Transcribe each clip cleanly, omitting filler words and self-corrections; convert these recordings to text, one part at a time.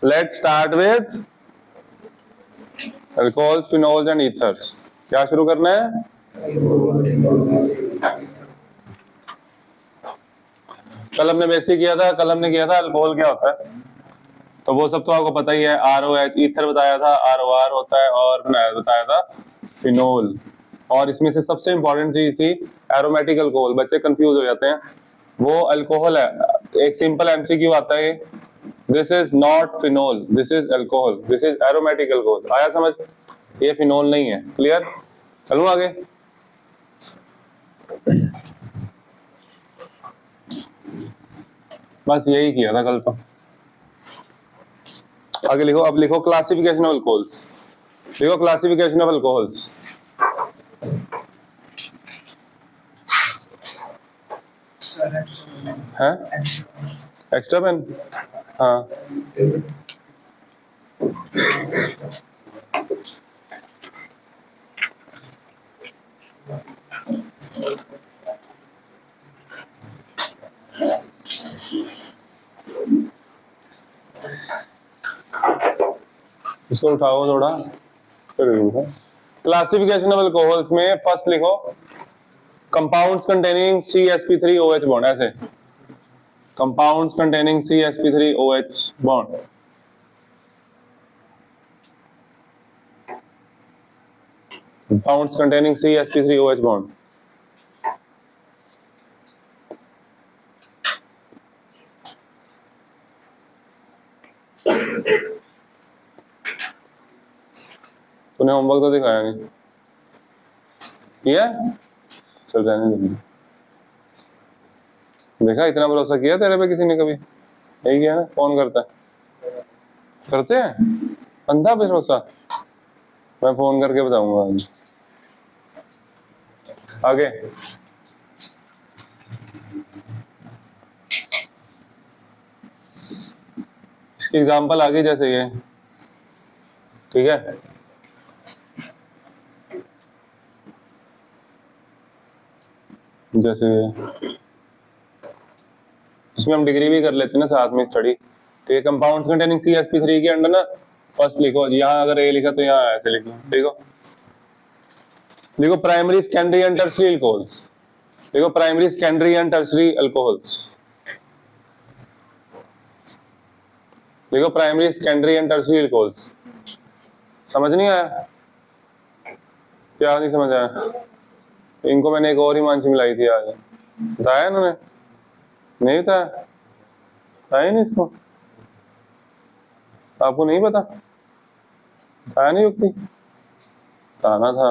Let's start with alcohols, phenols and ethers. क्या शुरू करना है? कल हमने बेसिक किया था, कल हमने किया था अल्कोहल क्या होता है, तो वो सब तो आपको पता ही है। ROH ईथर बताया था, ROR होता है, और बताया था फिनोल। और इसमें से सबसे इंपॉर्टेंट चीज थी एरोमेटिक अल्कोहल। बच्चे कंफ्यूज हो जाते हैं, वो अल्कोहल है। एक सिंपल MCQ आता है, this is not phenol, this is alcohol, this is aromatic alcohol. आया समझ? ये फिनोल नहीं है। क्लियर? चलूं आगे? बस यही किया था कल तो। आगे लिखो, अब लिखो क्लासिफिकेशन ऑफ अल्कोहल्स। लिखो क्लासिफिकेशन ऑफ अल्कोहल्स। है एक्स्ट्रा पेन? हाँ, इसको उठाओ थोड़ा, फिर लिखो क्लासिफिकेशन ऑफ अल्कोहल्स में। फर्स्ट लिखो कंपाउंड्स कंटेनिंग CsP3OH बॉन्ड। ऐसे compounds containing CsP3OH bond. Compounds containing CsP3OH bond. तूने होमवर्क तो दिखाया नहीं, किया? चल रहने दे। देखा, इतना भरोसा किया तेरे पे किसी ने कभी? यही किया ना, कौन करता है? करते हैं अंधा भरोसा। मैं फोन करके बताऊंगा आज। आगे इसकी एग्जांपल आगे जैसे ये, ठीक है? जैसे इसमें हम डिग्री भी कर लेते हैं ना साथ में स्टडी। तो ये कंपाउंड्स कंटेनिंग CsP3 के अंडर ना, फर्स्ट लिखो, यहाँ अगर A लिखा तो यहाँ ऐसे लिखो। देखो लिखो primary secondary and tertiary alcohols. देखो primary secondary and tertiary alcohols. देखो primary secondary and tertiary alcohols. समझ नहीं आया? क्या नहीं समझ आया? इनको मैंने एक और हिमांशी मिलाई थी आज, बताया इन्होंने? नहीं था, बताया नहीं इसको? आपको नहीं पता? बताया नहीं युक्ति? बताना था।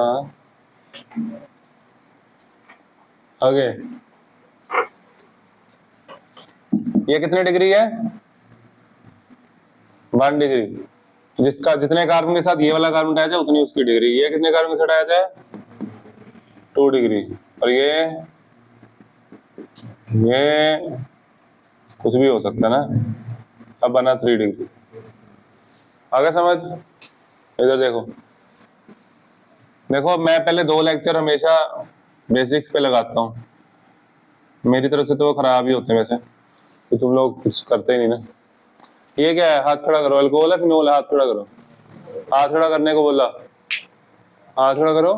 आगे ये कितने डिग्री है? 1 डिग्री। जिसका जितने कार्बन के साथ ये वाला कार्बन अटैच है उतनी उसकी डिग्री। ये कितने कार्बन से अटैच है? 2 डिग्री। और ये कुछ भी हो सकता है ना, अब बना 3 डिग्री। आगे समझ? इधर देखो, देखो मैं पहले 2 लेक्चर हमेशा बेसिक्स पे लगाता हूँ। मेरी तरफ से तो वो खराब ही होते हैं वैसे, तो तुम लोग कुछ करते ही नहीं ना। ये क्या है? हाथ खड़ा करो। अल्कोहल है फिनोल है? हाथ खड़ा करो। हाथ खड़ा करने को बोला, हाथ खड़ा करो।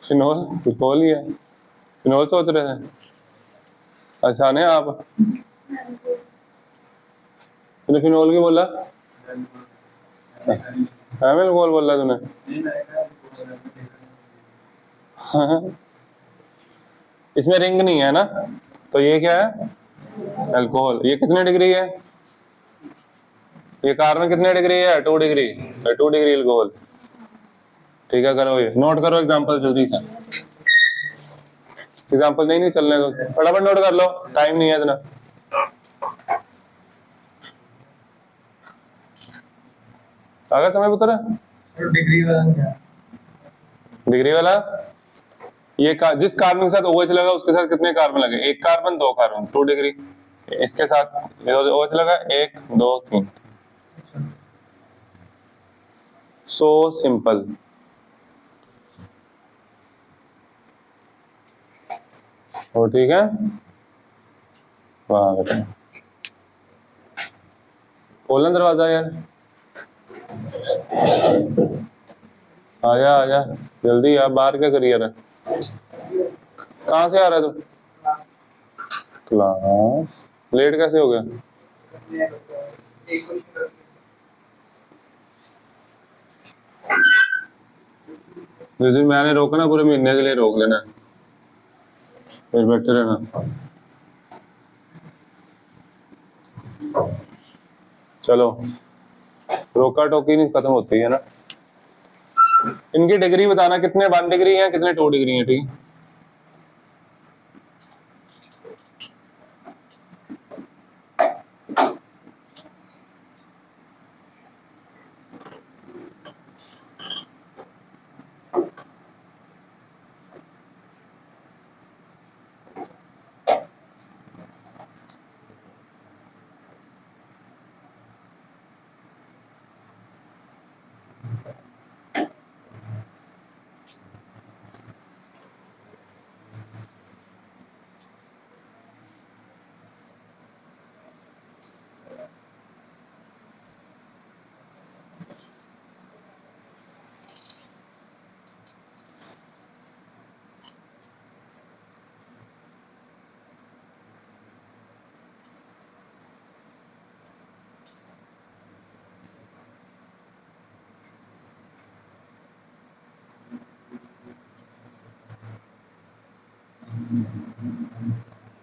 फिनोल? अल्कोहल ही है। फिनोल सोच रहे थे? अच्छा नहीं, आप तूने फिनोल क्यों बोला? अल्कोहल बोला तूने? इसमें रिंग नहीं है ना, तो ये क्या है? अल्कोहल। ये कितने डिग्री है? ये कार्बन कितने डिग्री है? 2 डिग्री। 2 degree alcohol. ठीक है, करो ये नोट करो एग्जांपल जल्दी से। एग्जांपल नहीं चलने दो, फटाफट नोट कर लो, टाइम नहीं है इतना। आगे समय पुत्र डिग्री वाला, डिग्री वाला ये जिस कार्बन के साथ OH लगा उसके साथ कितने कार्बन लगे? 1 कार्बन 2 कार्बन, 2 डिग्री। इसके साथ OH लगा 1 2 3। So simple. वो ठीक है। वाह बेटा, खोलना दरवाजा यार, आजा आजा जल्दी आ, बाहर क्या करिए रहा, कहाँ से आ रहा है तू? क्लास लेट कैसे हो गया? जिस दिन मैंने रोका ना, पूरे महीने के लिए रोक लेना, फिर बैठे रहना। चलो, रोका टोकी नहीं खत्म होती है ना। इनकी डिग्री बताना, कितने 1 डिग्री है, कितने 2 डिग्री है, ठीक है।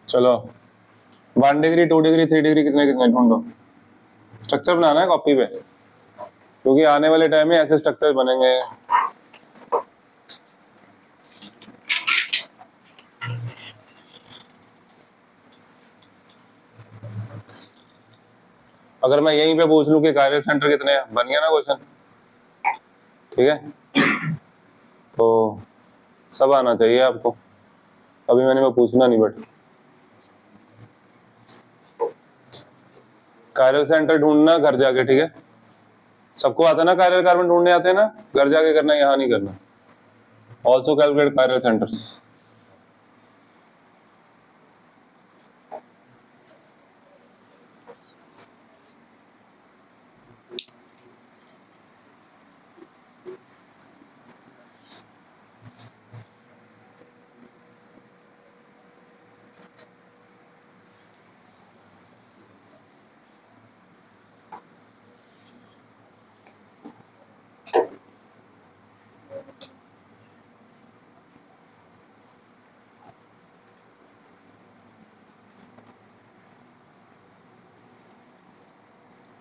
चलो, 1 डिग्री, 2 डिग्री, 3 डिग्री, कितने कितने ढूंढो। स्ट्रक्चर बनाना है कॉपी पे, क्योंकि आने वाले टाइम में ऐसे स्ट्रक्चर बनेंगे। अगर मैं यहीं पे पूछ लूं कि कायरल सेंटर कितने हैं, बन गया ना क्वेश्चन, ठीक है। तो सब आना चाहिए आपको, अभी मैंने वो पूछना नहीं, बट कायरल सेंटर ढूंढना घर जाके, ठीक है। सबको आता है ना, कायरल कार्बन ढूंढने आते हैं ना, घर जाके करना, यहाँ नहीं करना। Also calculate chiral centres.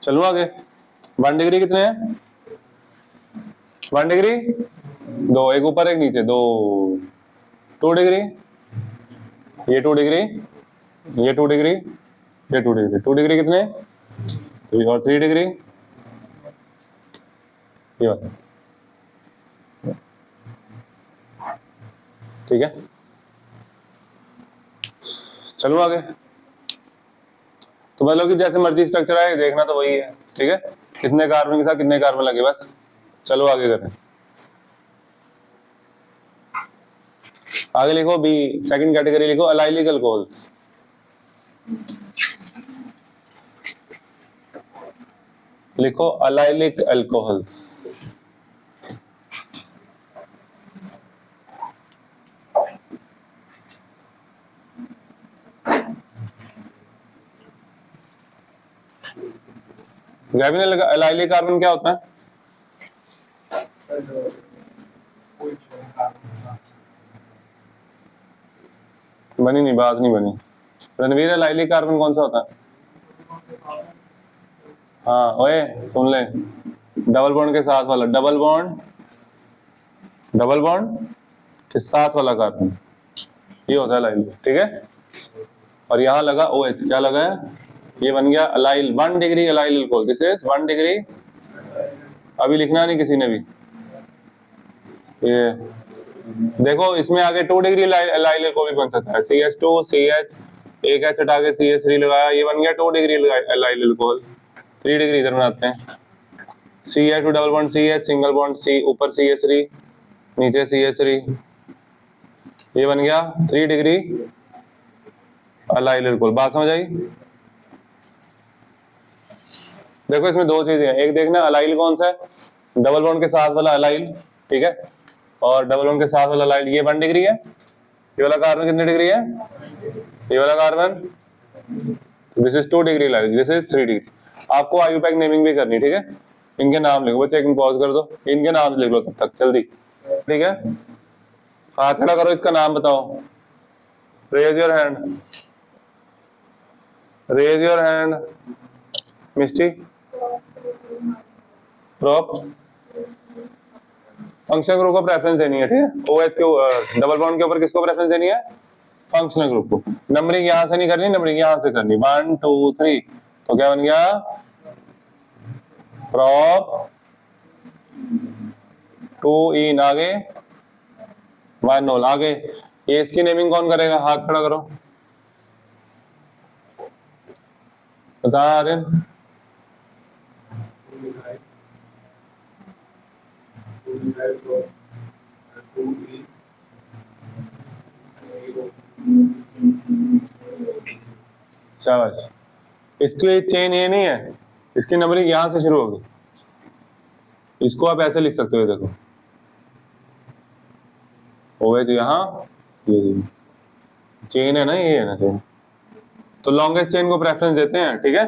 चलो आगे, 1 डिग्री कितने हैं? 1 डिग्री 2, एक ऊपर एक नीचे 2। 2 डिग्री, ये 2 डिग्री, ये 2 डिग्री, ये 2 डिग्री। 2 डिग्री कितने? 3 और 3 डिग्री, ये बात, ठीक है। चलो आगे, तो मतलब कि जैसे मर्जी स्ट्रक्चर आए, देखना तो वही है, ठीक है। कितने कार्बन के साथ कितने कार्बन लगे, बस। चलो आगे करें, आगे लिखो बी, सेकंड कैटेगरी लिखो, अलाइलिक अल्कोहल्स। लिखो allylic alcohols. Gavin, allylic carbon क्या होता है? बनी नहीं, बात नहीं बनी। रणवीर, अलाइलिक कार्बन कौन सा होता है? हाँ ओए सुन ले, डबल बॉन्ड के साथ वाला, डबल बॉन्ड के साथ वाला कार्बन, ये होता है अलाइल, ठीक है। और यहाँ लगा OH, क्या लगा है? ये बन गया allyl, 1 degree allyl alcohol, this is 1 degree. अभी लिखना नहीं किसी ने भी, ये देखो, इसमें आगे 2 डिग्री अलाइल अल्कोहल भी बन सकता है, CH2 CH, एक H हटा के CH3 लगाया, ये बन गया 2 डिग्री अलाइल अल्कोहल। 3 डिग्री इधर बनाते हैं, CH2 double bond CH, single bond C, ऊपर CH3, नीचे CH3, ये बन गया 3 डिग्री अलाइल अल्कोहल। बात समझ आई? देखो इसमें दो चीजें हैं, एक देखना अलाइल कौन सा है, डबल बॉन्ड के साथ वाला अलाइल, ठीक है, और डबल बॉन्ड के साथ वाला अलाइल ये 1 डिग्री है, ये वाला कार्बन कितनी डिग्री है, ये वाला carbon, this is 2 degree allyl, this is 3 degree. आपको आईयूपैक नेमिंग भी करनी, ठीक है, इनके नाम लिखो बच्चे, एक मिनट पॉज कर दो, इनके नाम लिख लो तब तक जल्दी, ठीक है। हाथ खड़ा करो, इसका नाम बताओ, raise your hand, raise your hand, Mishti, prop, functional group को प्रेफरेंस देनी है, ठीक है, OH के डबल बॉन्ड के ऊपर किसको प्रेफरेंस देनी है, फंक्शनल ग्रुप को। नंबरिंग यहां से नहीं करनी, नंबरिंग यहां से करनी, 1 2 3, तो क्या बन गया, प्रॉप 2 इन, आगे 1 नोल, आगे ये इसकी नेमिंग कौन करेगा, हाथ खड़ा करो, बता आर्यन। शाबाश। इसकी चेन ये नहीं है, इसकी नंबरिंग यहां से शुरू होगी, इसको आप ऐसे लिख सकते हो, देखो OH यहाँ, ये चेन है ना, ये है ना चेन, तो लॉन्गेस्ट चेन को प्रेफरेंस देते हैं, ठीक है।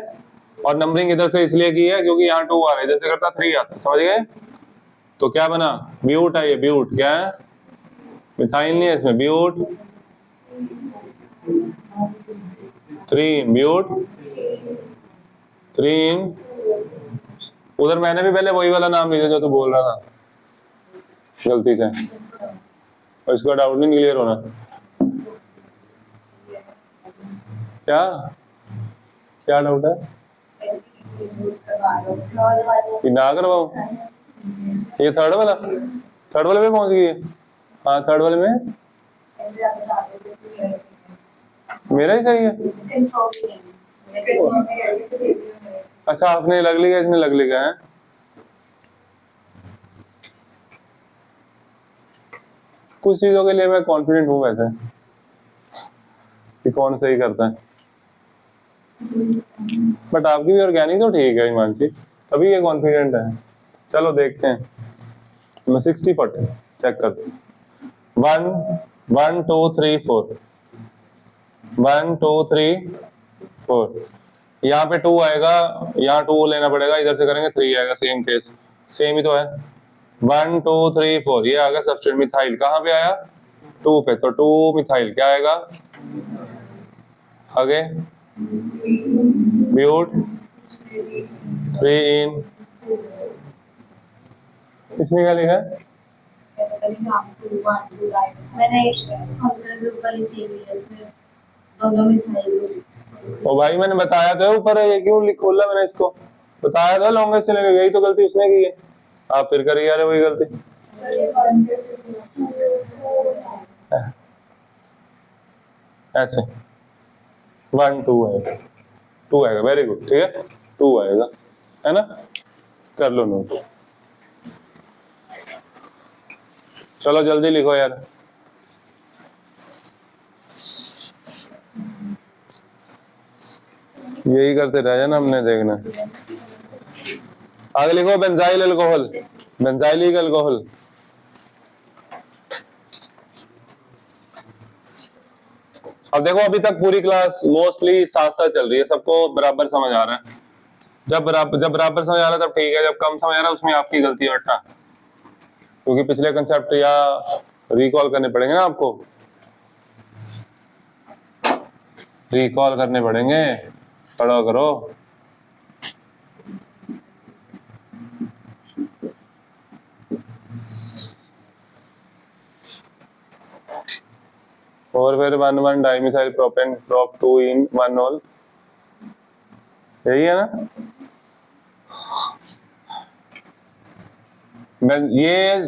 और नंबरिंग इधर से इसलिए की है क्योंकि यहाँ 2 आ रहा है, इधर से करता 3 आता, समझ गए। तो क्या बना, ब्यूट है, ये ब्यूट क्या है, मिथाइल नहीं है इसमें, ब्यूट 3, ब्यूट 3। उधर मैंने भी पहले वही वाला नाम लिया जो तू बोल रहा था गलती से, और इसका डाउट नहीं क्लियर होना, क्या क्या डाउट है कि ना करवाओ, ये थर्ड वाला में पहुंच गई है, हाँ थर्ड वाले में मेरा ही सही है। अच्छा आपने लग लिया, इसने लग लिया है, कुछ चीजों के लिए मैं कॉन्फिडेंट हूँ वैसे कि कौन सही करता है, बट आपकी भी ऑर्गेनिक तो ठीक है हिमांशी, तभी ये कॉन्फिडेंट है। चलो देखते हैं, मैं 60-40 चेक कर, 1 1 2 3 4, 1 2 3 4, यहाँ पे 2 आएगा, यहाँ 2 लेना पड़ेगा, इधर से करेंगे 3 आएगा, सेम केस, सेम ही तो है। 1 2 3 4, ये आ गया सब्स्टिट्यूट, मिथाइल कहाँ पे आया, 2 पे, तो 2 मिथाइल क्या आएगा, आगे ब्यूट 3 इन, इसमें क्या लिखा है, ओ भाई मैंने बताया था ऊपर, ये क्यों खोला मैंने इसको, बताया था लॉन्गेस्ट चलेगा, यही तो गलती उसने की है, आप फिर करिए यार वही गलती। ऐसे 1 2 आएगा, 2 आएगा, वेरी गुड, ठीक है 2 आएगा, है ना, कर लो नोट, चलो जल्दी लिखो यार, यही करते रह जाना, हमने देखना। आगे लिखो बेंजाइल अल्कोहल, बेंजाइलिक अल्कोहल, अब देखो अभी तक पूरी क्लास मोस्टली साथ साथ चल रही है, सबको बराबर समझ आ रहा है, जब बराबर समझ आ रहा है तब ठीक है, जब कम समझ आ रहा है उसमें आपकी गलती है बेटा, क्योंकि पिछले कंसेप्ट या रिकॉल करने पड़ेंगे ना, आपको रिकॉल करने पड़ेंगे, पढ़ा करो। और फिर 1 1 डाइमिथाइल प्रोपेन, प्रोप 2 इन 1 नोल, यही है ना। ये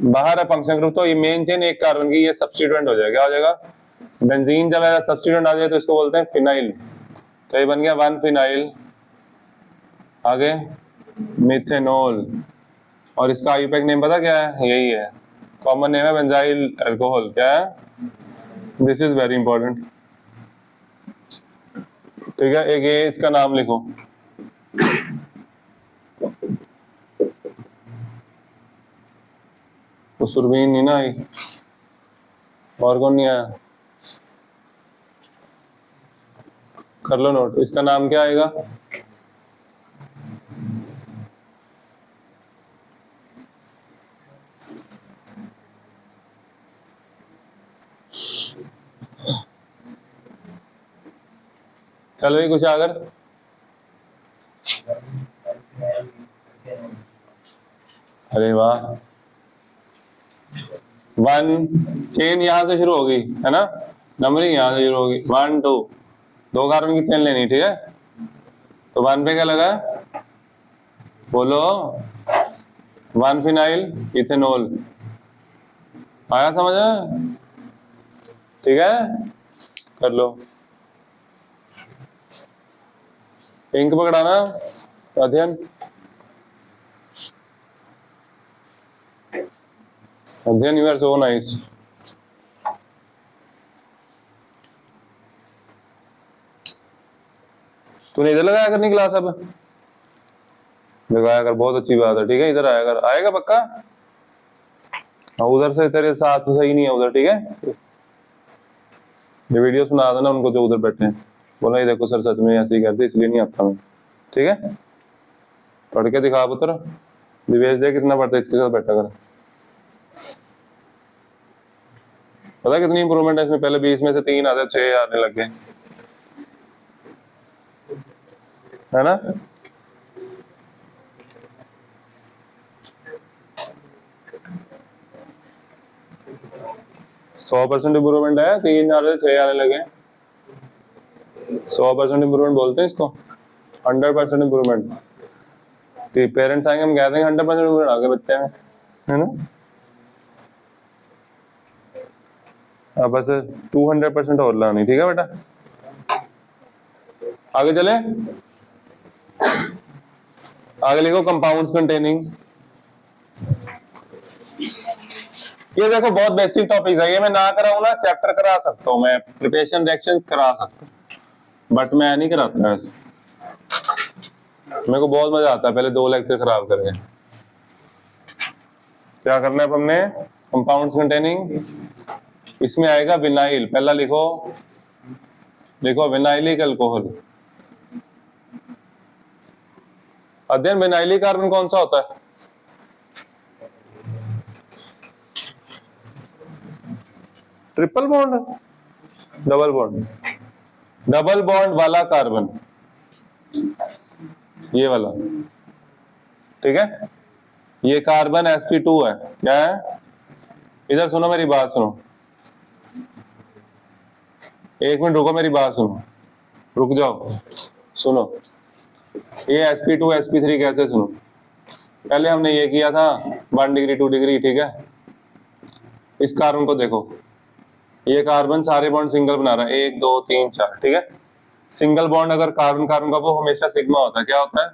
बाहर है फंक्शन ग्रुप, तो ये मेन चेन एक कार्बन की, ये सब्स्टिट्यूएंट हो जाएगा, आ जाएगा बेंजीन, जब ऐसा सब्स्टिट्यूएंट आ जाए तो इसको बोलते हैं फिनाइल, तो ये बन गया 1 फिनाइल, आगे मिथेनॉल, और इसका आईयूपैक नेम पता क्या है, यही है, कॉमन नेम है बेंजाइल अल्कोहल, क्या है, दिस इज वेरी इंपॉर्टेंट, ठीक है, एक ये इसका नाम लिखो, तो सुरवीन नहीं ना आई, और कौन नहीं आया, कर लो नोट, इसका नाम क्या आएगा, चलो ये कुछ अगर, अरे वाह, 1 चेन यहां से शुरू होगी है ना, नंबरिंग यहां से शुरू होगी, 1 2, 2 कार्बन की चेन लेनी, ठीक है, तो 1 पे क्या लगा, बोलो, 1 फिनाइल इथेनॉल, आया समझ में, ठीक है, कर लो, इंक पकड़ाना, अध्ययन, अध्ययन, यू आर सो नाइस, तूने इधर लगाया करनी क्लास, अब लगाया कर, बहुत अच्छी बात है, ठीक है, इधर आया कर, आएगा पक्का, उधर से तेरे साथ सही नहीं है उधर, ठीक है, ये वीडियो सुना देना उनको जो उधर बैठे हैं, बोला ये देखो सर सच में ऐसे ही करते इसलिए नहीं आता मैं, ठीक है, पढ़ के दिखा पुत्र, दिवेश दे कितना पढ़ता है, इसके साथ बैठा कर, पता कितनी इंप्रूवमेंट है इसमें, पहले 20 में से 3 आते 6 आने लग गए, है ना, सौ % इंप्रूवमेंट है, 3 आ रहे 6 आने लगे, 100% इंप्रूवमेंट बोलते हैं इसको, 100% इंप्रूवमेंट, पेरेंट्स आएंगे हम कह देंगे 100% इंप्रूवमेंट आ गए बच्चे में, है ना, अब बस 200% और लानी, ठीक है बेटा, आगे चले, आगे लिखो कंपाउंड्स कंटेनिंग, ये देखो बहुत बेसिक टॉपिक है, ये मैं ना कराऊं ना चैप्टर करा सकता हूँ मैं, प्रिपरेशन रिएक्शंस करा सकता हूँ, बट मैं नहीं कराता ऐसे, मेरे को बहुत मजा आता है पहले 2 लेक्चर खराब करके, क्या करना है हमने, कंपाउंड्स कंटेनिंग, इसमें आएगा विनाइल, पहला लिखो, लिखो विनाइलिक अल्कोहल, अध्ययन विनाइलिक कार्बन कौन सा होता है, triple bond, double bond, double bond वाला कार्बन, ये वाला, ठीक है, ये कार्बन sp2 है, क्या है, इधर सुनो मेरी बात सुनो, 1 मिनट रुको मेरी बात सुनो, रुक जाओ, सुनो, ये sp2 sp3 कैसे, सुनो, पहले हमने ये किया था 1 डिग्री 2 डिग्री, ठीक है, इस कार्बन को देखो, ये कार्बन सारे बॉन्ड सिंगल बना रहा है, 1 2 3 4, ठीक है, सिंगल बॉन्ड अगर कार्बन कार्बन का वो हमेशा सिग्मा होता है, क्या होता है,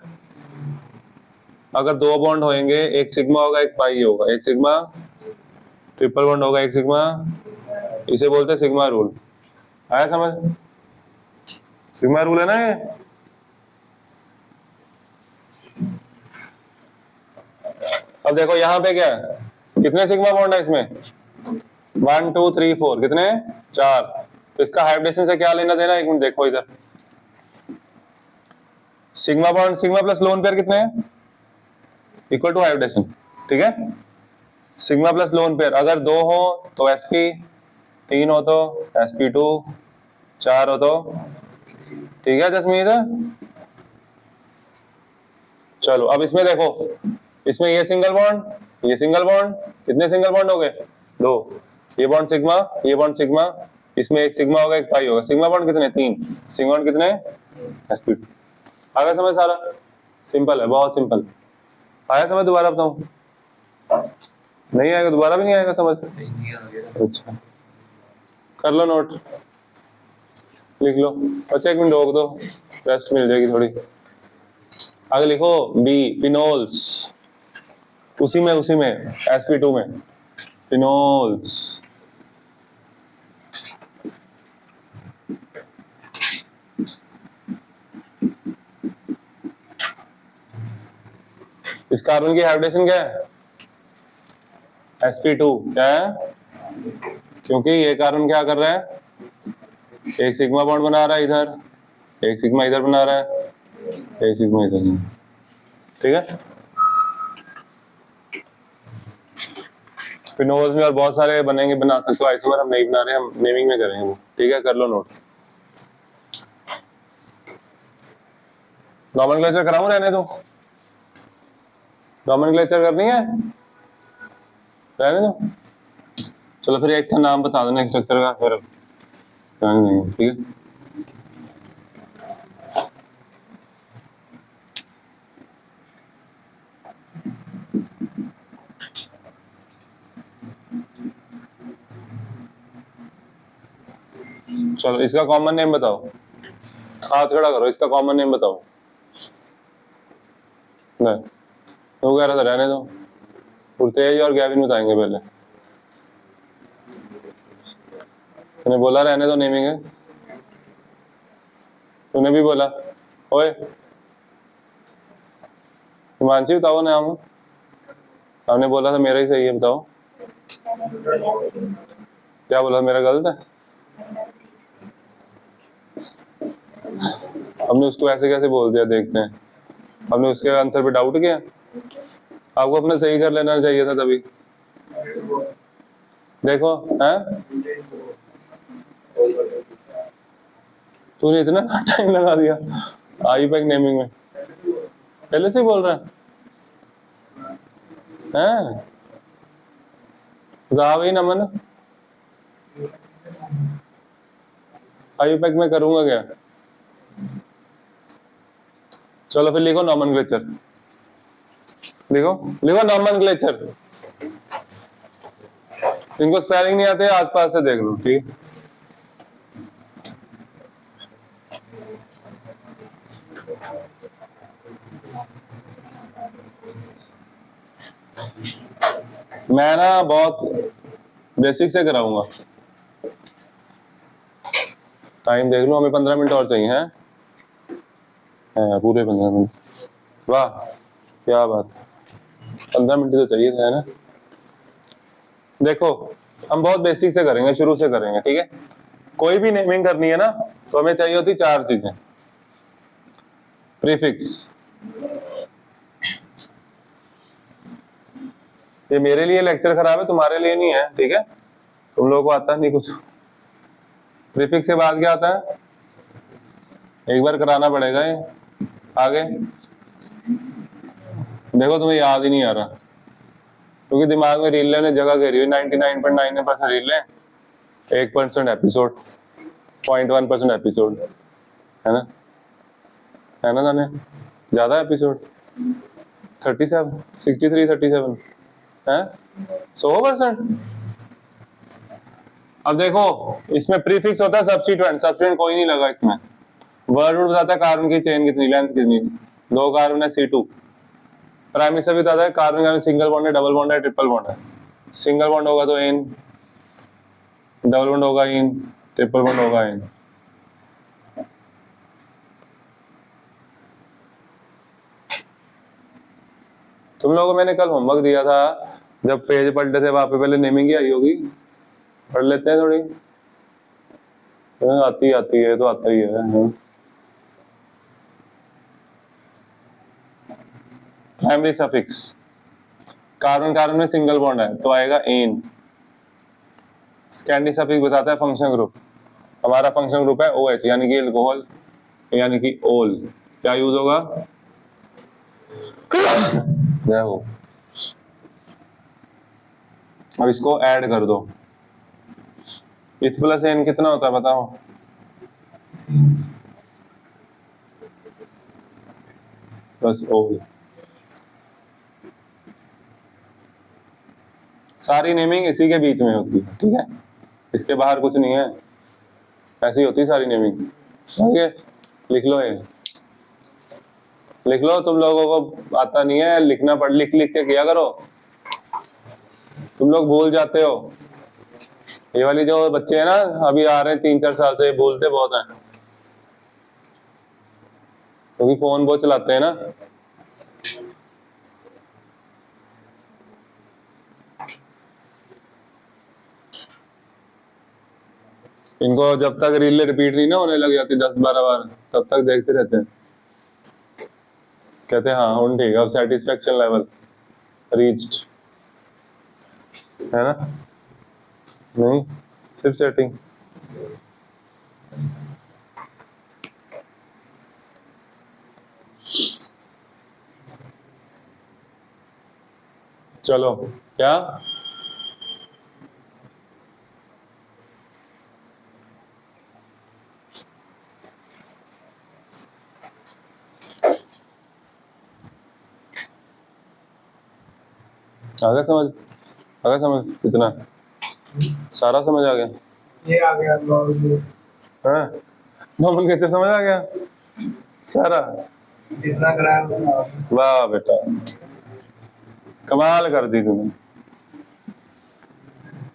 अगर 2 बॉन्ड होंगे, एक सिग्मा होगा एक पाई होगा, एक सिग्मा, ट्रिपल बॉन्ड होगा एक सिग्मा, इसे बोलते हैं सिग्मा रूल, आया समझ, सिग्मा रूल है ना ये, अब देखो यहाँ पे क्या है, कितने सिग्मा बॉन्ड है इसमें, 1 2 3 4, कितने 4, तो इसका हाइब्रिडेशन से क्या लेना देना, एक मिनट देखो इधर, sigma bond sigma plus lone pair कितने हैं, इक्वल टू हाइब्रिडेशन, ठीक है, सिग्मा प्लस लोन पेयर अगर 2 हो तो sp, 3 हो तो sp2, 4 हो तो, ठीक है जसमीत, चलो अब इसमें देखो, इसमें ये सिंगल बॉन्ड, ये सिंगल बॉन्ड, कितने सिंगल बॉन्ड हो गए 2, ये बॉन्ड सिग्मा, ये बॉन्ड सिग्मा, इसमें एक सिग्मा होगा एक पाई होगा, सिग्मा बॉन्ड कितने 3, सिग्मा बॉन्ड कितने sp2, आगे समझ सारा, सिंपल है, बहुत सिंपल, आया समझ, दोबारा बताऊं, नहीं आएगा, दोबारा भी नहीं आएगा समझ, अच्छा कर लो नोट, लिख लो, अच्छा 1 मिनट रोक दो, रेस्ट मिल जाएगी थोड़ी, आगे लिखो बी, फिनोल्स, उसी में sp2 में फिनोल्स, इस कार्बन की हाइब्रिडेशन क्या है? sp2 क्या है? क्योंकि ये कार्बन क्या कर रहा है, एक सिग्मा बॉन्ड बना रहा है इधर, एक सिग्मा इधर बना रहा है, एक सिग्मा इधर, ठीक है। फिनोल्स में और बहुत सारे बनेंगे, बना सकते हो आइसोमर, हम नहीं बना रहे, हम नेमिंग में करेंगे वो, ठीक है, कर लो नोट। नॉमेनक्लेचर कराऊं, रहने दो, नॉमेनक्लेचर करनी है, रहने दो। चलो फिर एक का नाम बता देना स्ट्रक्चर का, फिर रहने देंगे, ठीक है। चलो इसका कॉमन नेम बताओ, हाथ खड़ा करो, इसका कॉमन नेम बताओ। नहीं तो कह रहा था रहने दो, गुरतेज और गैविन बताएंगे पहले, तूने बोला रहने दो, नेमिंग है, तूने भी बोला। ओए हिमांशी बताओ नाम, हमने बोला था मेरा ही सही है, बताओ क्या बोला, मेरा गलत है? हमने उसको ऐसे कैसे बोल दिया, देखते हैं, हमने उसके आंसर पे डाउट किया, आपको अपना सही कर लेना चाहिए था तभी। देखो हैं, तूने इतना टाइम लगा दिया आईयूपैक नेमिंग में, पहले से ही बोल रहा है, बता भाई नमन, आईयूपैक में करूंगा क्या? चलो फिर लिखो नॉमेनक्लेचर, लिखो लिखो नॉमेनक्लेचर, इनको स्पेलिंग नहीं आते, आसपास से देख लो, ठीक है। मैं ना बहुत बेसिक से कराऊंगा, टाइम देख लो, हमें 15 मिनट और चाहिए हैं, पूरे 15 मिनट, वाह क्या बात, 15 मिनट तो चाहिए था, है ना। देखो हम बहुत बेसिक से करेंगे, शुरू से करेंगे, ठीक है। कोई भी नेमिंग करनी है ना, तो हमें चाहिए होती 4 चीजें। प्रीफिक्स, ये मेरे लिए लेक्चर खराब है, तुम्हारे लिए नहीं है, ठीक है, तुम लोगों को आता नहीं कुछ। प्रीफिक्स के बाद क्या आता है, एक बार कराना पड़ेगा ये, आगे देखो तुम्हें याद ही नहीं आ रहा, क्योंकि दिमाग में रील ने जगह घेरी हुई, 99.9% रील, 1% एपिसोड, 0.1% एपिसोड, है ना, है ना जाने, ज्यादा एपिसोड 37, 63, 37 है, 100%। अब देखो इसमें प्रीफिक्स होता है सब्स्टिट्यूएंट, सब्स्टिट्यूएंट कोई नहीं लगा इसमें, वर्ड रूट बताता है कार्बन की चेन कितनी, लेंथ कितनी, 2 कार्बन है C2, प्राइमरी से भी बताता है कार्बन का सिंगल बॉन्ड है, डबल बॉन्ड है, ट्रिपल बॉन्ड है, सिंगल बॉन्ड होगा तो इन, डबल बॉन्ड होगा इन, ट्रिपल बॉन्ड होगा इन। तुम लोगों को मैंने कल होमवर्क दिया था, जब पेज पलटे थे वहां पे पहले नेमिंग ही आई होगी, पढ़ लेते हैं थोड़ी, आती है तो आता ही है। प्राइमरी सफिक्स, कार्बन कार्बन में सिंगल बॉन्ड है तो आएगा एन। सेकेंडरी सफिक्स बताता है फंक्शन ग्रुप, हमारा फंक्शन ग्रुप है OH, यानी कि अल्कोहल, यानी कि ओल, क्या यूज होगा, देखो अब इसको ऐड कर दो, इथ प्लस एन कितना होता है बताओ, बस ओल। सारी नेमिंग इसी के बीच में होती है, ठीक है, इसके बाहर कुछ नहीं है, ऐसी होती है सारी नेमिंग, समझ गए, लिख लो, ये लिख लो, तुम लोगों को आता नहीं है लिखना, पढ़ लिख लिख के किया करो, तुम लोग भूल जाते हो, ये वाली जो बच्चे हैं ना अभी आ रहे हैं 3-4 साल से, भूलते बहुत हैं, क्योंकि फोन बहुत चलाते हैं ना, इनको जब तक रील रिपीट नहीं ना होने लग जाती 10-12 बार, तब तक देखते रहते हैं, कहते हैं हाँ ਹੁਣ ठीक है, अब सेटिस्फेक्शन लेवल रीच्ड, है ना? नहीं, सिर्फ सेटिंग। चलो क्या आ गया समझ? आ गया समझ? कितना सारा समझ आ गया? ये आ गया हाँ, नॉमेनक्लेचर समझ आ गया सारा? जितना ग्राम। वाह बेटा, कमाल कर दी तूने।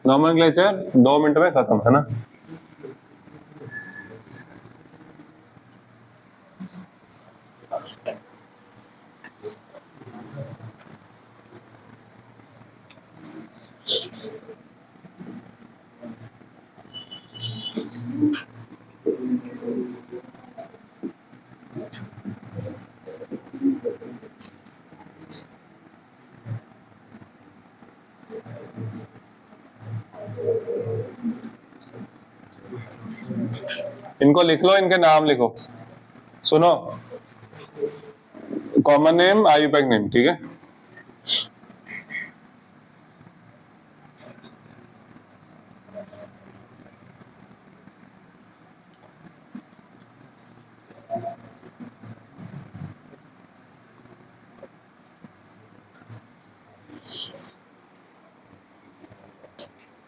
नॉमेनक्लेचर 2 मिनट में खत्म, है ना? इनको लिख लो, इनके नाम लिखो। सुनो, कॉमन नेम, आयुपैक नेम, ठीक है?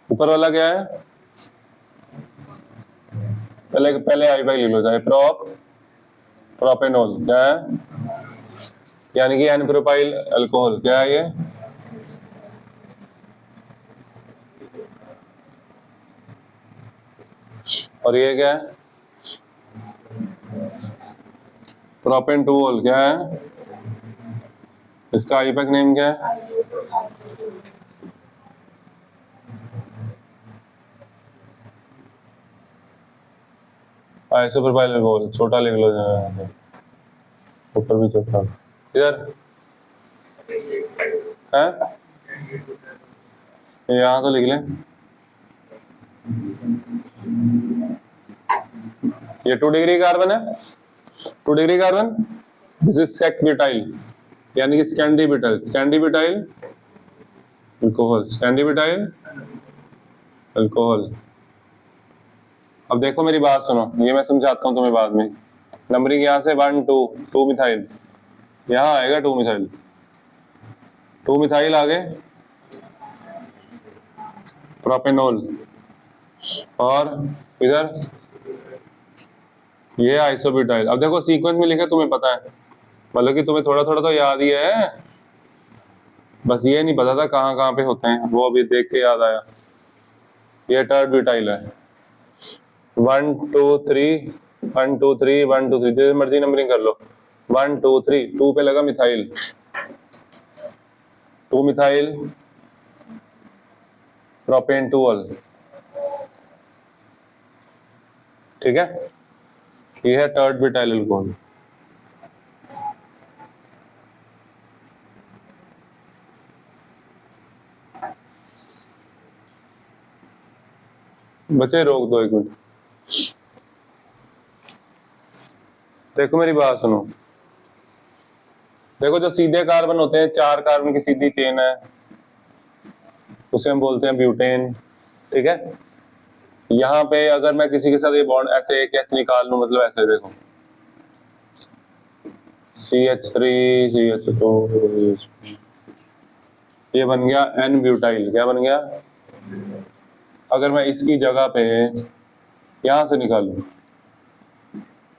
ऊपर वाला क्या है? पहले पहले आयुपैक लिख लो, चाहे प्रोपेनॉल क्या है? यानी कि एन प्रोपाइल अल्कोहल, क्या है ये? और ये क्या है? प्रोपेनटोल, क्या है? इसका आयुपैक नेम क्या है? आइसोप्रोपाइल अल्कोहल, छोटा लिख लो, ऊपर भी छोटा, इधर है, यहाँ तो लिख लें। ये 2 डिग्री कार्बन है, 2 degree carbon, this is sec butyl, यानी कि secondary butyl, secondary butyl alcohol, secondary butyl alcohol. अब देखो मेरी बात सुनो, ये मैं समझाता हूँ तुम्हें बाद में। नंबरिंग यहाँ से 1 2 2 मिथाइल, यहाँ आएगा 2 मिथाइल, 2 मिथाइल आगे प्रोपेनॉल, और इधर ये आइसोब्यूटाइल। अब देखो सीक्वेंस में लिखा, तुम्हें पता है, मतलब कि तुम्हें थोड़ा थोड़ा तो याद ही है, बस ये नहीं पता था कहाँ कहाँ पे होते हैं, वो अभी देख के याद आया। ये टर्ड ब्यूटाइल है, 1 2 3 1 2 3 1 2 3, जैसे मर्जी नंबरिंग कर लो। 1 2 3, 2 पे लगा मिथाइल, 2 मिथाइल प्रोपेनटोल, ठीक है? ये है टर्ड ब्यूटाइल अल्कोहल। बच्चे रोक दो 1 मिनट, देखो मेरी बात सुनो। देखो जो सीधे कार्बन होते हैं, 4 कार्बन की सीधी चेन है, उसे हम बोलते हैं ब्यूटेन, ठीक है? यहाँ पे अगर मैं किसी के साथ ये बॉन्ड ऐसे एक एच निकाल लूं, मतलब ऐसे देखो, CH3 CH2, ये बन गया N ब्यूटाइल, क्या बन गया? अगर मैं इसकी जगह पे यहां से निकालूं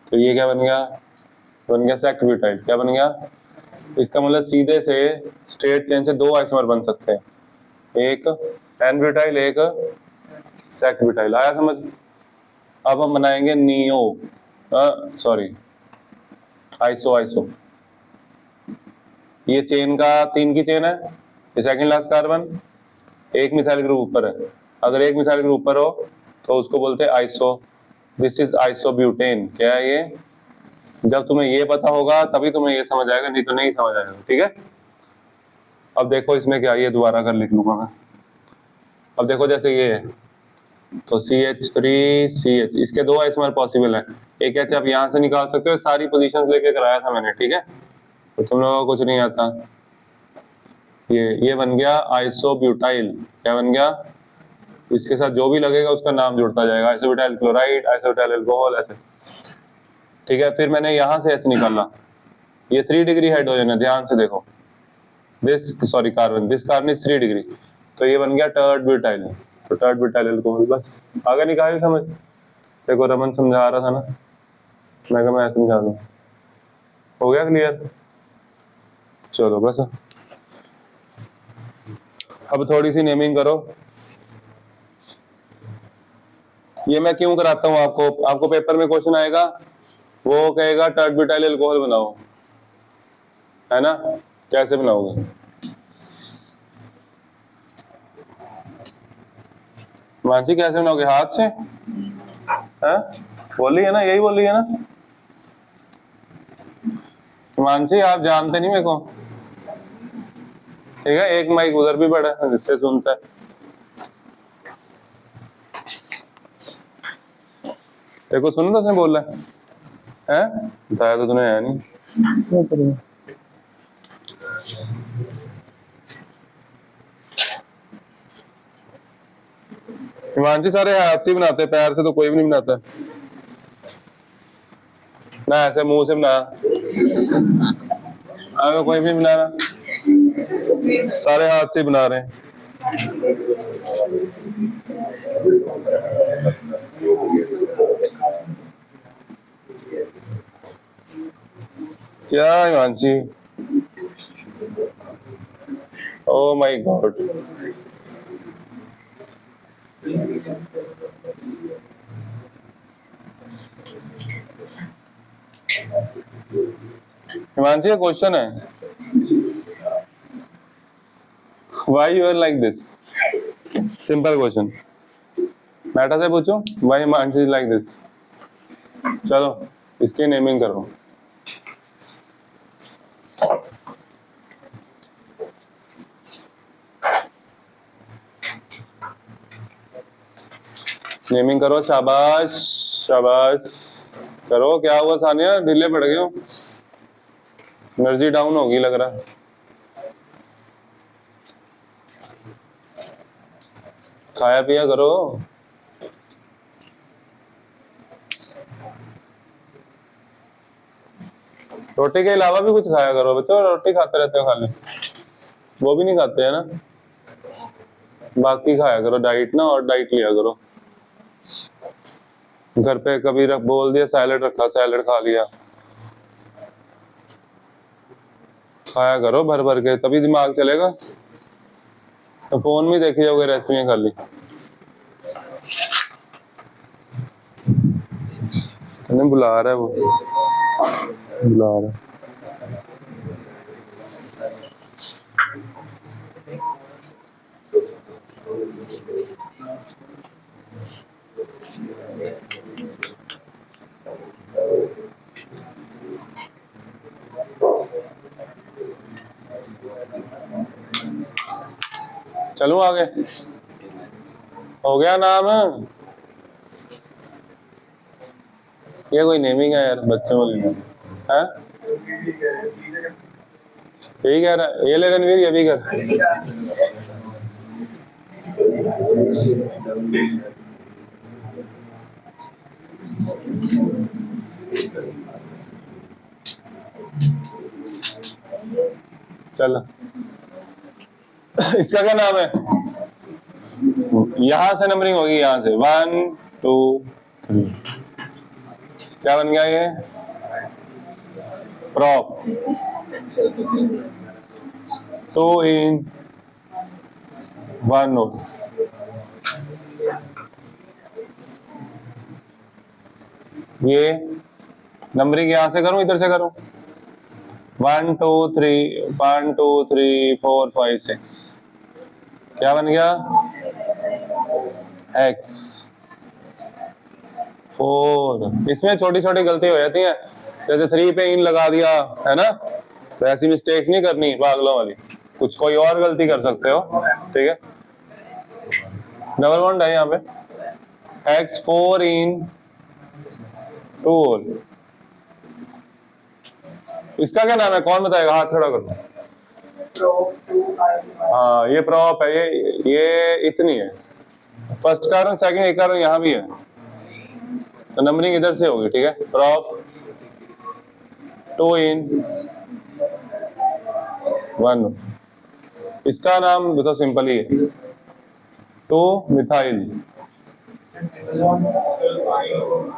तो ये क्या बन गया? बन गया सेक ब्यूटाइल, क्या बन गया? इसका मतलब सीधे से स्ट्रेट चेन से 2 आइसोमर बन सकते हैं, एक N ब्यूटाइल, एक सेक ब्यूटाइल। आया समझ? अब हम बनाएंगे नियो, सॉरी आइसो, आइसो। ये चेन का 3 की चेन है, ये सेकंड लास्ट कार्बन, एक मिथाइल ग्रुप ऊपर है। अगर एक मिथाइल ग्रुप ऊपर हो तो उसको बोलते हैं आइसो। This is isobutane. क्या है ये? जब तुम्हें ये पता होगा तभी तुम्हें ये समझ आएगा, नहीं तो नहीं समझ आएगा। ठीक है, अब देखो इसमें क्या, ये दोबारा कर लिख लूंगा मैं। अब देखो जैसे ये है, तो CH3CH, इसके दो आइसोमर पॉसिबल है। एक H आप यहाँ से निकाल सकते हो, सारी पोजीशंस लेके कराया था मैंने। ठीक है, तो तुम लोगों को कुछ नहीं आता। ये बन गया आइसोब्यूटाइल। क्या बन गया? इसके साथ जो भी लगेगा उसका नाम जुड़ता जाएगा, आइसोब्यूटाइल क्लोराइड, आइसोब्यूटाइल अल्कोहल, ऐसे। ठीक है, फिर मैंने यहाँ से H निकाला। ये 3 डिग्री हाइड्रोजन है, ध्यान से देखो। Carbon, this carbon is 3 degree, तो ये बन गया टर्ड ब्यूटाइल। तो टर्ड ब्यूटाइल अल्कोहल। बस आगे निकाल समझ। देखो रमन समझा रहा था ना, मैं कहा मैं समझा दूं। हो गया क्लियर? चलो बस, अब थोड़ी सी नेमिंग करो। ये मैं क्यों कराता हूँ आपको? आपको पेपर में क्वेश्चन आएगा, वो कहेगा टर्ड ब्यूटाइल अल्कोहल बनाओ, है ना? कैसे बनाओगे? मानसी कैसे बनाओगे? हाथ से? है? बोली है ना, यही बोली है ना मानसी? आप जानते नहीं मेरे को। ठीक है, एक माइक उधर भी बड़ा है जिससे सुनता है। देखो सुनो तो, उसने बोला है, बताया तो तूने है नहीं। हिमांशी सारे हाथ से बनाते, पैर से तो कोई भी नहीं बनाता ना, ऐसे मुंह से बना। अगर कोई भी बना रहा, सारे हाथ से बना रहे हैं। क्या Himanshi? Oh my god, Himanshi का क्वेश्चन है, why you are like this? Simple question, बेटा से पूछो, व्हाई हिमांशी लाइक दिस। चलो इसकी नेमिंग करो। नेमिंग करो, शाबाश शाबाश करो। क्या हुआ सानिया, ढीले पड़ गए हो? एनर्जी डाउन होगी लग रहा। खाया पिया करो। रोटी के अलावा भी कुछ खाया करो बच्चों, रोटी खाते रहते हो खाली, वो भी नहीं खाते है ना। बाकी खाया करो डाइट ना, और डाइट लिया करो। घर पे कभी बोल दिया सैलेड रखा, सैलेड खा लिया। खाया करो भर भर के, तभी दिमाग चलेगा। तो फोन में देखी जाओगे रेसिपियां खाली। नहीं बुला रहा है वो, बुला रहा है। चलूं आगे? हो गया नाम? ये कोई नेमिंग है यार, बच्चों वाली नेमिंग है। यही कह रहा है ये, ले रणवीर ये भी कर। चल इसका क्या नाम है? यहां से नंबरिंग होगी, यहां से 1 2 3। क्या बन गया ये? प्रॉप। 2 in 1 note. ये नंबरिंग यहां से करूं, इधर से करूं? 1 2 3 1 2 3 4 5 6। क्या बन गया? X। 4। इसमें छोटी छोटी गलती हो जाती है, जैसे 3 पे इन लगा दिया है ना, तो ऐसी मिस्टेक्स नहीं करनी पागलों वाली, कुछ कोई और गलती कर सकते हो, ठीक है। डबल बॉन्ड है यहाँ पे, X4 इन 2 होल। इसका क्या नाम है, कौन बताएगा, हाथ खड़ा करो। हाँ ये प्रॉप है, ये इतनी है, फर्स्ट कारण सेकंड एक कारण यहाँ भी है, तो नंबरिंग इधर से होगी, ठीक है। प्रॉप 2 इन 1। इसका नाम देखो सिंपल ही है, 2 methyl.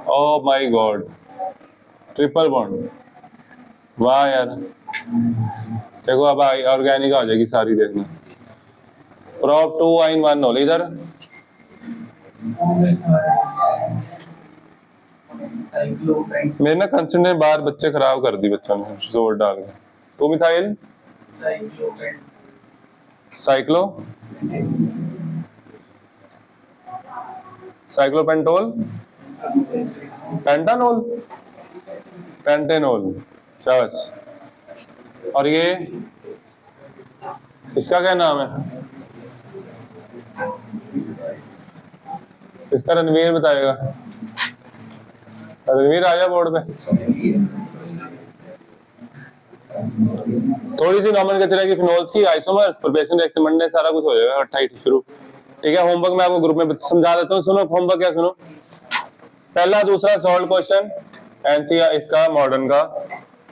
O my God, triple bond, वाह यार। देखो अब ऑर्गेनिक आ जाएगी सारी, देखना। प्रॉप 2 आइन 1 होल, इधर मेरे ना कंसंट्रेट बाहर बच्चे खराब कर दी बच्चों ने जोर डाल के। 2 मिथाइल साइक्लो साइक्लोपेंटोल पेंटानोल पेंटेनोल, शाबाश। और ये इसका क्या नाम है, इसका रणवीर बताएगा। रणवीर आजा बोर्ड पे। थोड़ी सी नॉमेनक्लेचर की फिनोल्स की, आइसोमर्स, प्रोपेशन रिएक्शन मंडे सारा कुछ हो जाएगा 28 शुरू, ठीक है। होमवर्क मैं आपको ग्रुप में समझा देता हूँ, सुनो होमवर्क क्या, सुनो। पहला दूसरा सॉल्व क्वेश्चन एनसीआर इसका मॉडर्न का,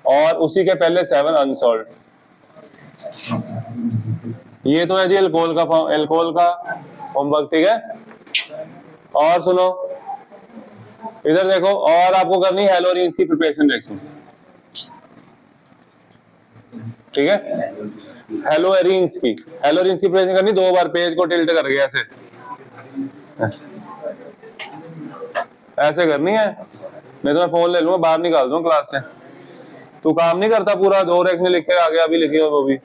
और उसी के पहले 7 अनसॉल्व। ये तो है जी एल्कोहल का होमवर्क, ठीक है। और सुनो इधर देखो, और आपको करनी है हेलोरीन्स की प्रिपरेशन रिएक्शंस, ठीक है। हेलोरीन्स की प्रिपरेशन करनी, 2 बार पेज को टिल्ट करके ऐसे करनी है, नहीं तो मैं फोन ले लूंगा बाहर निकाल दूंगा क्लास से। तू काम नहीं करता पूरा, 2 रिएक्शन लिख के आ गया, अभी लिखी हो वो भी।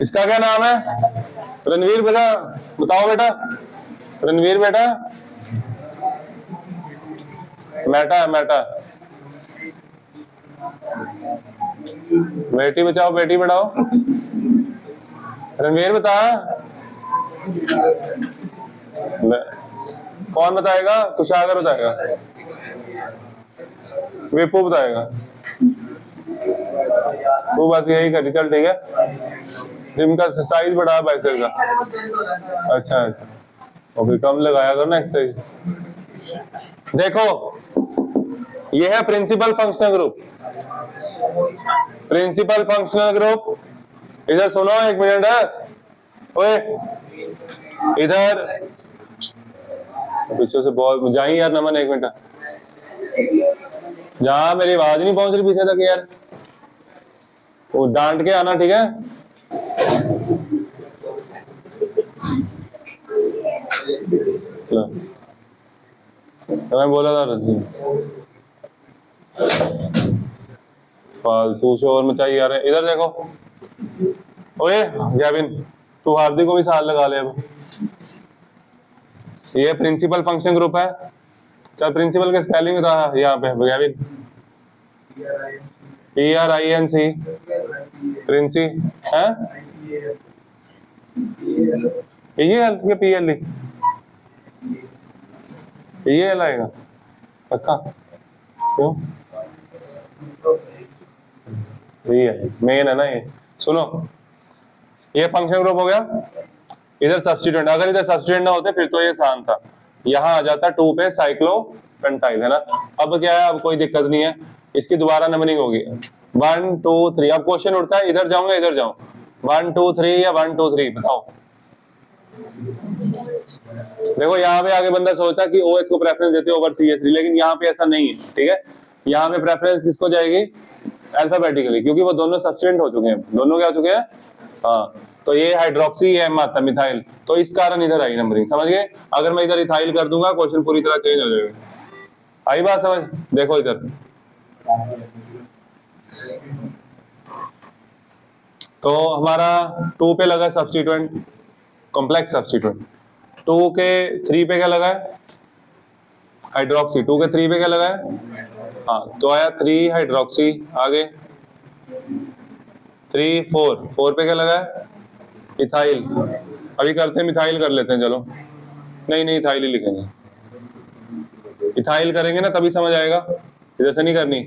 इसका क्या नाम है, रणवीर बेटा बताओ बेटा, रणवीर बेटा। मेटा है, मेटा। बेटी बचाओ बेटी पढ़ाओ, रणवीर बता। कौन बताएगा, कुशागर बताएगा, विपू बताएगा। तू बस यही करी, चल ठीक है। जिम का साइज बढ़ा बाइसेप का, अच्छा अच्छा, और फिर कम लगाया करो ना एक्सरसाइज। देखो ये है principal functional group, principal functional group. इधर सुनो 1 मिनट है, ओए इधर पीछे से बहुत जाई यार, नमन 1 मिनट, जहां मेरी आवाज नहीं पहुंच रही पीछे तक यार, वो डांट के आना, ठीक है। तो मैं बोला था फालतू शोर मचाई यार। इधर देखो, ओए गैविन तू हार्दिक को भी साथ लगा ले अब। ये प्रिंसिपल फंक्शन ग्रुप है, चल प्रिंसिपल के स्पेलिंग बता यहाँ पे गैविन। PRINC, प्रिंसी है, ये PL ये लाएगा पक्का, क्यों, ये मेन है ना ये। सुनो ये फंक्शन ग्रुप हो गया, इधर सब्स्टिट्यूएंट, अगर इधर सब्स्टिट्यूएंट ना होते फिर तो ये शांत था, यहाँ आ जाता 2 पे साइक्लोपेंटाइल, है ना। अब क्या है, अब कोई दिक्कत नहीं है, इसकी दोबारा नंबरिंग होगी 1 2 3। अब क्वेश्चन उठता है इधर जाऊंगा इधर जाऊं, 1 2 3 या 1 2 3 बताओ। देखो यहाँ पे आगे बंदा सोचता है कि OH को प्रेफरेंस देते ओवर CH3, लेकिन यहाँ पे ऐसा नहीं है, ठीक है। यहाँ पे प्रेफरेंस किसको जाएगी, अल्फाबेटिकली, क्योंकि वो दोनों सब्स्टिट्यूएंट हो चुके हैं, दोनों क्या हो चुके हैं, हाँ। तो ये हाइड्रोक्सी है मात्रा मिथाइल, तो इस कारण इधर आई नंबरिंग, समझ गए। अगर मैं इधर इथाइल कर दूंगा क्वेश्चन पूरी तरह चेंज हो जाएगा, आई बात समझ। देखो इधर तो हमारा 2 पे लगा सब्स्टिट्यूएंट, कॉम्प्लेक्स सब्स्टिट्यूएंट, 2 के 3 पे क्या लगा है? हाइड्रोक्सी। 2 के 3 पे क्या लगा है? हाँ, तो आया 3 हाइड्रोक्सी। आगे 3 4 4 पे क्या लगा है? इथाइल। अभी करते हैं मिथाइल कर लेते हैं, चलो। नहीं नहीं, इथाइल ही लिखेंगे। इथाइल करेंगे ना तभी समझ आएगा, जैसे नहीं करनी।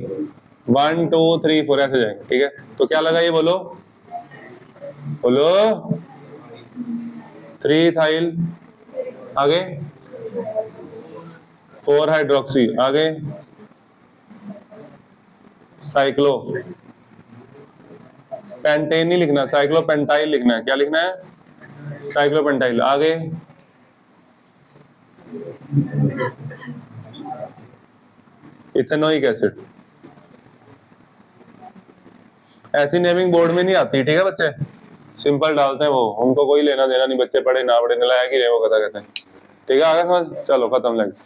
1 2 3 4 ऐसे जाएंगे, ठीक है। तो क्या लगा ये बोलो, बोलो। 3 इथाइल। आगे 4 हाइड्रोक्सी। आगे साइक्लो पेंटेन नहीं लिखना, साइक्लोपेंटाइल लिखना है। क्या लिखना है? साइक्लोपेंटाइल। आगे इथेनोइक एसिड। ऐसी नेमिंग बोर्ड में नहीं आती, ठीक है बच्चे, सिंपल डालते हैं वो, उनको कोई लेना देना नहीं, बच्चे पढ़े ना पढ़े नलायक ही रहे वो कथा कहते हैं। ठीक है, आगे समझ, चलो खत्म लेक्चर।